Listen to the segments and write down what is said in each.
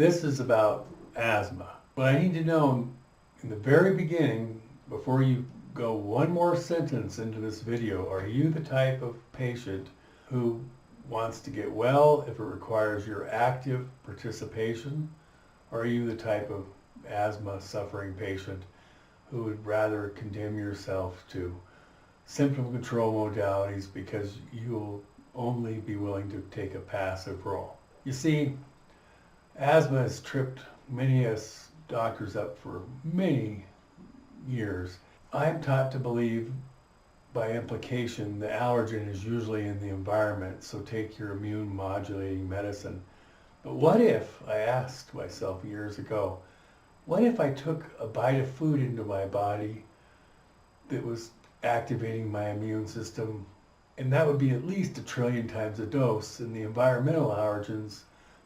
This is about asthma. What I need to know in the very beginning, before you go one more sentence into this video, are you the type of patient who wants to get well if it requires your active participation? Or are you the type of asthma suffering patient who would rather condemn yourself to symptom control modalities because you'll only be willing to take a passive role? You see, asthma has tripped many of us doctors up for many years. I'm taught to believe by implication the allergen is usually in the environment, so take your immune modulating medicine. But what if, I asked myself years ago, what if I took a bite of food into my body that was activating my immune system, and that would be at least 1 trillion times a dose, and the environmental allergens,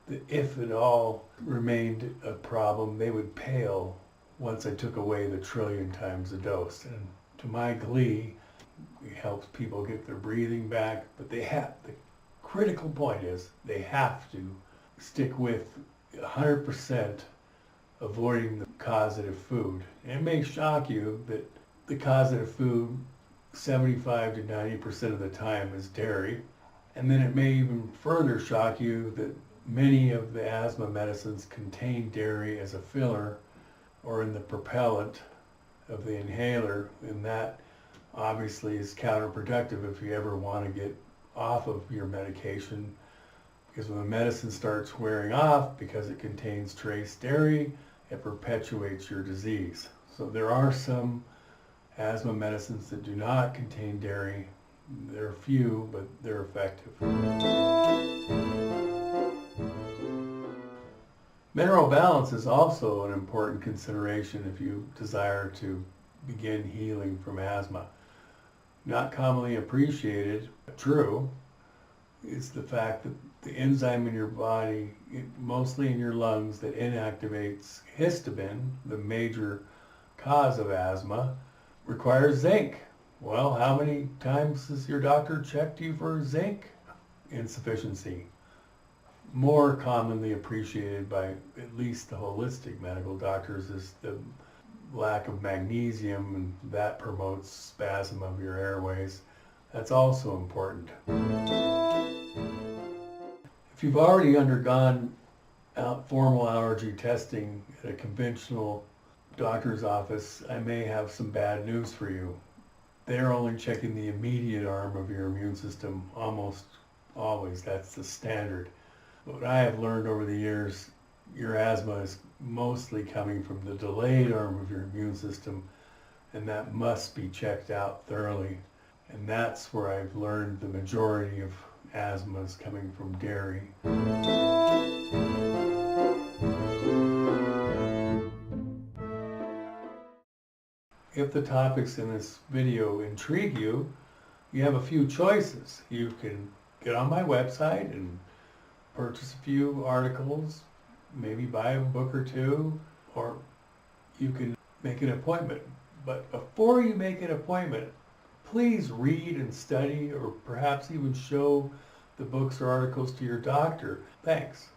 that if it all remained a problem, they would pale once I took away the 1 trillion times a dose. And to my glee, it helps people get their breathing back, but the critical point is they have to stick with 100% avoiding the causative food. And it may shock you that the causative food 75 to 90% of the time is dairy. And then it may even further shock you that many of the asthma medicines contain dairy as a filler or in the propellant of the inhaler, and that obviously is counterproductive if you ever want to get off of your medication, because when the medicine starts wearing off because it contains trace dairy, it perpetuates your disease. So there are some asthma medicines that do not contain dairy. They're few, but they're effective. Mineral balance is also an important consideration if you desire to begin healing from asthma. Not commonly appreciated, but true, is the fact that the enzyme in your body, mostly in your lungs, that inactivates histamine, the major cause of asthma, requires zinc. Well, how many times has your doctor checked you for zinc insufficiency? More commonly appreciated by at least the holistic medical doctors is the lack of magnesium, and that promotes spasm of your airways. That's also important. If you've already undergone formal allergy testing at a conventional doctor's office, I may have some bad news for you. They're only checking the immediate arm of your immune system almost always. That's the standard. What I have learned over the years, your asthma is mostly coming from the delayed arm of your immune system, and that must be checked out thoroughly. And that's where I've learned the majority of asthma is coming from dairy. If the topics in this video intrigue you, you have a few choices. You can get on my website and purchase a few articles, maybe buy a book or two, or you can make an appointment. But before you make an appointment, please read and study, or perhaps even show the books or articles to your doctor. Thanks.